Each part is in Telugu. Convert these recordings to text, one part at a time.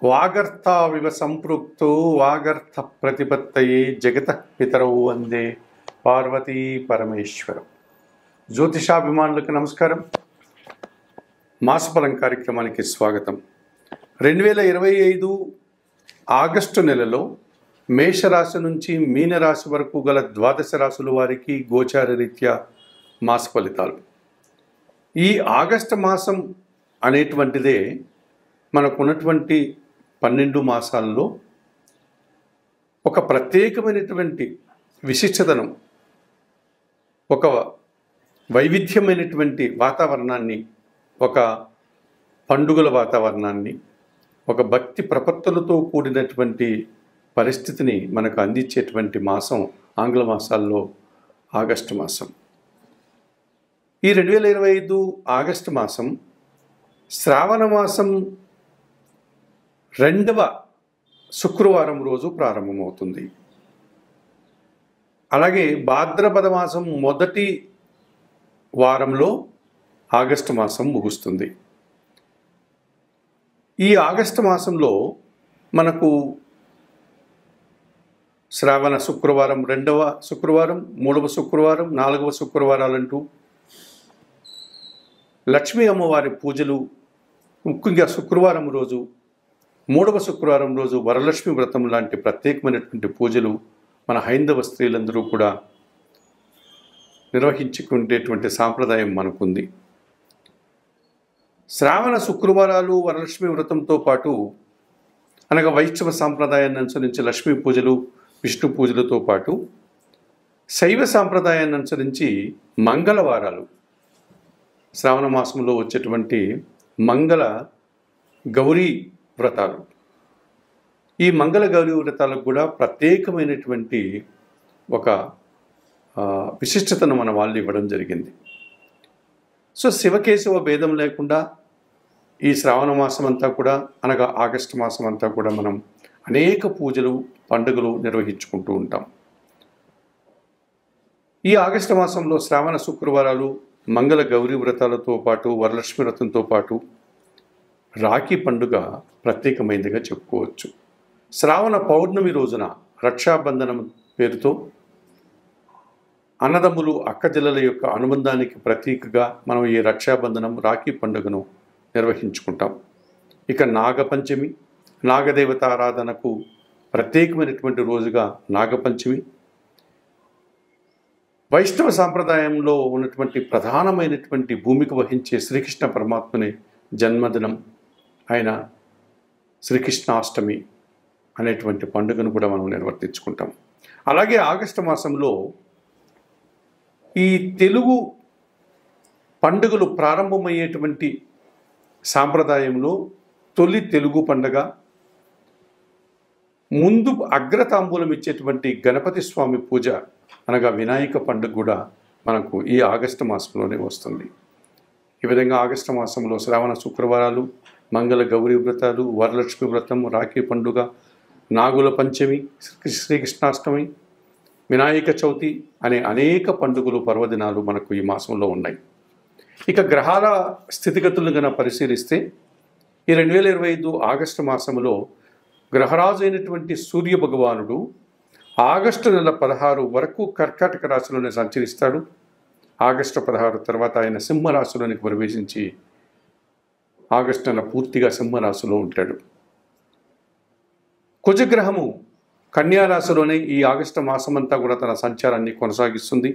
వాగర్థావివ సంపృక్తో వాగర్థ ప్రతిపత్తయే జగతః పితరౌ వందే పార్వతీ పరమేశ్వరం. జ్యోతిషాభిమానులకు నమస్కారం. మాసఫలం కార్యక్రమానికి స్వాగతం. 2025 ఆగస్టు నెలలో మేషరాశి నుంచి మీనరాశి వరకు గల ద్వాదశ రాశుల వారికి గోచార రీత్యా మాస ఫలితాలు. ఈ ఆగస్టు మాసం అనేటువంటిదే మనకున్నటువంటి 12 మాసాల్లో ఒక ప్రత్యేకమైనటువంటి విశిష్టతను, ఒక వైవిధ్యమైనటువంటి వాతావరణాన్ని, ఒక పండుగల వాతావరణాన్ని, ఒక భక్తి ప్రపత్తులతో కూడినటువంటి పరిస్థితిని మనకు అందించేటువంటి మాసం ఆంగ్ల మాసాల్లో ఆగస్టు మాసం. ఈ 2025 ఆగస్టు మాసం శ్రావణ మాసం 2వ శుక్రవారం రోజు ప్రారంభమవుతుంది. అలాగే భాద్రపద మాసం మొదటి వారంలో ఆగస్టు మాసం ముగుస్తుంది. ఈ ఆగస్టు మాసంలో మనకు శ్రావణ శుక్రవారం, 2వ శుక్రవారం, 3వ శుక్రవారం, 4వ శుక్రవారాలంటూ లక్ష్మీ అమ్మవారి పూజలు, ముఖ్యంగా శుక్రవారం రోజు, 3వ శుక్రవారం రోజు వరలక్ష్మి వ్రతం లాంటి ప్రత్యేకమైనటువంటి పూజలు మన హైందవ స్త్రీలందరూ కూడా నిర్వహించుకునేటువంటి సాంప్రదాయం మనకుంది. శ్రావణ శుక్రవారాలు వరలక్ష్మి వ్రతంతో పాటు, అనగా వైష్ణవ సాంప్రదాయాన్ని అనుసరించి లక్ష్మీ పూజలు, విష్ణు పూజలతో పాటు శైవ సాంప్రదాయాన్ని అనుసరించి మంగళవారాలు, శ్రావణ మాసంలో వచ్చేటువంటి మంగళ గౌరీ వ్రతాలు, ఈ మంగళ గౌరీ వ్రతాలకు కూడా ప్రత్యేకమైనటువంటి ఒక విశిష్టతను మన వాళ్ళు ఇవ్వడం జరిగింది. సో శివకేశవ భేదం లేకుండా ఈ శ్రావణ మాసం అంతా కూడా, అనగా ఆగస్టు మాసం అంతా కూడా మనం అనేక పూజలు, పండుగలు నిర్వహించుకుంటూ ఉంటాం. ఈ ఆగస్టు మాసంలో శ్రావణ శుక్రవారాలు, మంగళ గౌరీ వ్రతాలతో పాటు వరలక్ష్మి వ్రతంతో పాటు రాఖీ పండుగ ప్రత్యేకమైనదిగా చెప్పుకోవచ్చు. శ్రావణ పౌర్ణమి రోజున రక్షాబంధనం పేరుతో అన్నదమ్ములు, అక్కచెల్లెల యొక్క అనుబంధానికి ప్రతీకగా మనం ఈ రక్షాబంధనం, రాఖీ పండుగను నిర్వహించుకుంటాం. ఇక నాగపంచమి, నాగదేవత ఆరాధనకు ప్రత్యేకమైనటువంటి రోజుగా నాగపంచమి. వైష్ణవ సాంప్రదాయంలో ఉన్నటువంటి ప్రధానమైనటువంటి భూమిక వహించే శ్రీకృష్ణ పరమాత్మని జన్మదినం అయిన శ్రీకృష్ణాష్టమి అనేటువంటి పండుగను కూడా మనం నిర్వర్తించుకుంటాం. అలాగే ఆగస్టు మాసంలో ఈ తెలుగు పండుగలు ప్రారంభమయ్యేటువంటి సాంప్రదాయంలో తొలి తెలుగు పండుగ, ముందు అగ్రతాంబూలం ఇచ్చేటువంటి గణపతి స్వామి పూజ, అనగా వినాయక పండుగ కూడా మనకు ఈ ఆగస్టు మాసంలోనే వస్తుంది. ఈ విధంగా ఆగస్టు మాసంలో శ్రావణ శుక్రవారాలు, మంగళ గౌరీ వ్రతాలు, వరలక్ష్మి వ్రతం, రాఖీ పండుగ, నాగుల పంచమి, శ్రీకృష్ణాష్టమి, వినాయక చవితి అనే అనేక పండుగలు, పర్వదినాలు మనకు ఈ మాసంలో ఉన్నాయి. ఇక గ్రహాల స్థితిగతులను కనుక పరిశీలిస్తే ఈ 2025 ఆగస్టు మాసంలో గ్రహరాజు అయినటువంటి సూర్య భగవానుడు ఆగస్టు నెల 16 వరకు కర్కాటక రాశిలోనే సంచరిస్తాడు. ఆగస్టు 16 తర్వాత ఆయన సింహరాశిలోనికి ప్రవేశించి ఆగస్టు నెల పూర్తిగా సింహరాశిలో ఉంటాడు. కుజగ్రహము కన్యారాశిలోనే ఈ ఆగస్టు మాసమంతా కూడా తన సంచారాన్ని కొనసాగిస్తుంది.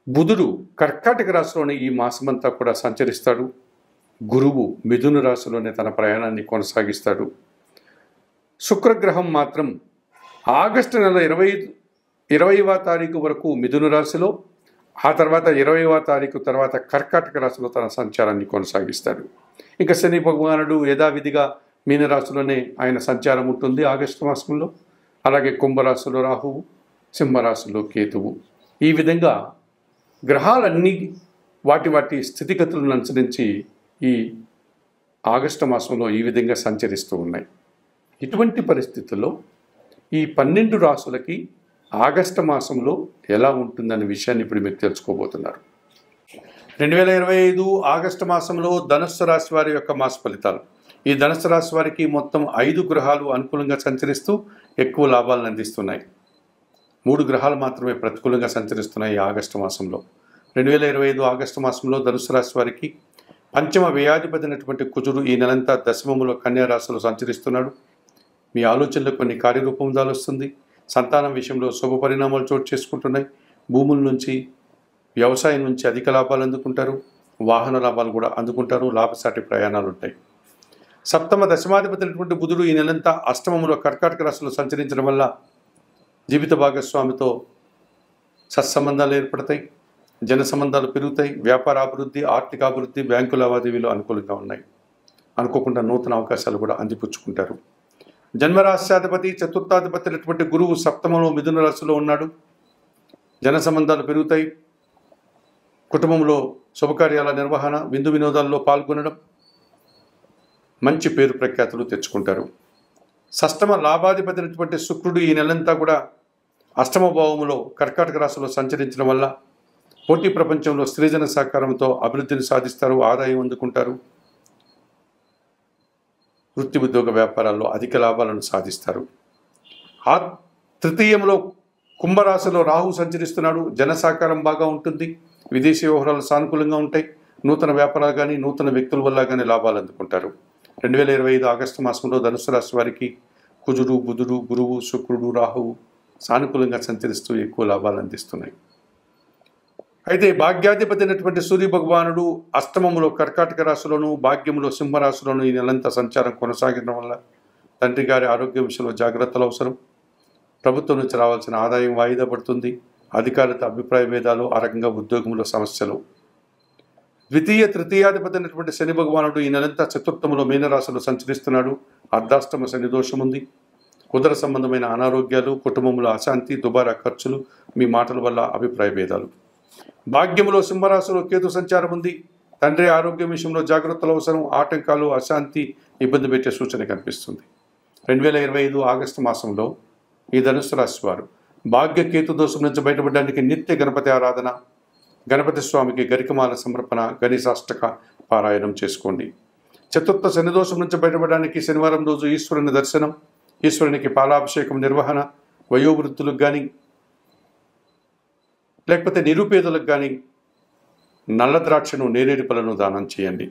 బుధుడు కర్కాటక రాశిలోనే ఈ మాసమంతా కూడా సంచరిస్తాడు. గురువు మిథున రాశిలోనే తన ప్రయాణాన్ని కొనసాగిస్తాడు. శుక్రగ్రహం మాత్రం ఆగస్టు నెల 20వ తారీఖు వరకు మిథున రాశిలో, ఆ తర్వాత 20వ తారీఖు తర్వాత కర్కాటక రాశిలో తన సంచారాన్ని కొనసాగిస్తాడు. ఇంకా శని భగవానుడు యథావిధిగా మీనరాశిలోనే ఆయన సంచారం ఉంటుంది ఆగస్టు మాసంలో. అలాగే కుంభరాశిలో రాహువు, సింహరాశిలో కేతువు. ఈ విధంగా గ్రహాలన్నీ వాటి స్థితిగతులను అనుసరించి ఈ ఆగస్టు మాసంలో ఈ విధంగా సంచరిస్తూ ఉన్నాయి. ఇటువంటి పరిస్థితుల్లో ఈ 12 రాశులకి ఆగస్టు మాసంలో ఎలా ఉంటుందనే విషయాన్ని ఇప్పుడు మీరు తెలుసుకోబోతున్నారు. 2025 ఆగస్టు మాసంలో ధనుస్సు రాశి వారి యొక్క మాస ఫలితాలు. ఈ ధనుసు రాశి వారికి మొత్తం 5 గ్రహాలు అనుకూలంగా సంచరిస్తూ ఎక్కువ లాభాలను అందిస్తున్నాయి. 3 గ్రహాలు మాత్రమే ప్రతికూలంగా సంచరిస్తున్నాయి ఈ ఆగస్టు మాసంలో. 2025 ఆగస్టు మాసంలో ధనుసు రాశి వారికి పంచమ వ్యయాధిపతి అయినటువంటి కుజుడు ఈ నెలంతా దశమములో కన్యా రాశిలో సంచరిస్తున్నాడు. మీ ఆలోచనలో కొన్ని కార్యరూపం దాలుస్తుంది. సంతానం విషయంలో శుభ పరిణామాలు చోటు చేసుకుంటున్నాయి. భూముల నుంచి, వ్యవసాయం నుంచి అధిక లాభాలు అందుకుంటారు. వాహన లాభాలు కూడా అందుకుంటారు. లాభసాటి ప్రయాణాలు ఉంటాయి. సప్తమ దశమాధిపతి అయినటువంటి బుధుడు ఈ నెలంతా అష్టమములో కర్కాటక రాశిలో సంచరించడం వల్ల జీవిత భాగస్వామితో సత్సంబంధాలు ఏర్పడతాయి. జన సంబంధాలు పెరుగుతాయి. వ్యాపార అభివృద్ధి, ఆర్థిక అభివృద్ధి, బ్యాంకు లావాదేవీలు అనుకూలంగా ఉన్నాయి. అనుకోకుండా నూతన అవకాశాలు కూడా అందిపుచ్చుకుంటారు. జన్మరాశ్యాధిపతి చతుర్థాధిపతి అయినటువంటి గురువు సప్తమంలో మిథున రాశిలో ఉన్నాడు. జన సంబంధాలు పెరుగుతాయి. కుటుంబంలో శుభకార్యాల నిర్వహణ, విందు వినోదాల్లో పాల్గొనడం, మంచి పేరు ప్రఖ్యాతులు తెచ్చుకుంటారు. షష్టమ లాభాధిపతి అయినటువంటి శుక్రుడు ఈ నెలంతా కూడా అష్టమ భావములో కర్కాటక రాశిలో సంచరించడం వల్ల పోటీ ప్రపంచంలో స్త్రీజన సహకారంతో అభివృద్ధిని సాధిస్తారు. ఆదాయం అందుకుంటారు. వృత్తి ఉద్యోగ వ్యాపారాల్లో అధిక లాభాలను సాధిస్తారు. తృతీయంలో కుంభరాశిలో రాహు సంచరిస్తున్నాడు. జన సహకారం బాగా ఉంటుంది. విదేశీ వ్యవహారాలు సానుకూలంగా ఉంటాయి. నూతన వ్యాపారాలు కానీ, నూతన వ్యక్తుల వల్ల కానీ లాభాలు అందుకుంటారు. 2025 ఆగస్టు మాసంలో ధనుసు రాశి వారికి కుజుడు, బుధుడు, గురువు, శుక్రుడు, రాహువు సానుకూలంగా సంచరిస్తూ ఎక్కువ లాభాలు అందిస్తున్నాయి. అయితే భాగ్యాధిపతి అయినటువంటి సూర్య భగవానుడు అష్టమములో కర్కాటక రాశిలోను, భాగ్యములో సింహరాశిలోను ఈ నెలంతా సంచారం కొనసాగడం వల్ల తండ్రి గారి ఆరోగ్య విషయంలో జాగ్రత్తలు అవసరం. ప్రభుత్వం నుంచి రావాల్సిన ఆదాయం వాయిదా పడుతుంది. అధికారులతో అభిప్రాయ భేదాలు, ఆ రకంగా ఉద్యోగంలో సమస్యలు. ద్వితీయ తృతీయాధిపతి అయినటువంటి శని భగవానుడు ఈ నెలంతా చతుర్థములో మీనరాశిలో సంచరిస్తున్నాడు. అర్ధాష్టమ శని దోషం ఉంది. ఉదర సంబంధమైన అనారోగ్యాలు, కుటుంబంలో అశాంతి, దుబారా ఖర్చులు, మీ మాటల వల్ల అభిప్రాయ భేదాలు. భాగ్యములో సింహరాశిలో కేతు సంచారం ఉంది. తండ్రి ఆరోగ్యం విషయంలో జాగ్రత్తలు అవసరం. ఆటంకాలు, అశాంతి ఇబ్బంది పెట్టే సూచన కనిపిస్తుంది. 2025 ఆగస్టు మాసంలో ఈ ధనుసు రాశి వారు భాగ్య కేతు దోషం నుంచి బయటపడడానికి నిత్య గణపతి ఆరాధన, గణపతి స్వామికి గరికమాల సమర్పణ, గణేశాష్టక పారాయణం చేసుకోండి. చతుర్థ శని దోషం నుంచి బయటపడడానికి శనివారం రోజు ఈశ్వరుని దర్శనం, ఈశ్వరునికి పాలాభిషేకం నిర్వహణ, వయోవృద్ధులకు కానీ లేకపోతే నిరుపేదలకు కానీ నల్ల ద్రాక్షను, నేరేడు పళ్ళను దానం చేయండి.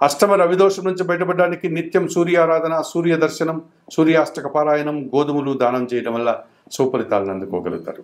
అష్టమ రవిదోషం నుంచి బయటపడడానికి నిత్యం సూర్యారాధన, సూర్య దర్శనం, సూర్యాష్టక పారాయణం, గోధుమలు దానం చేయడం వల్ల సుఫలితాలను అందుకోగలుగుతారు.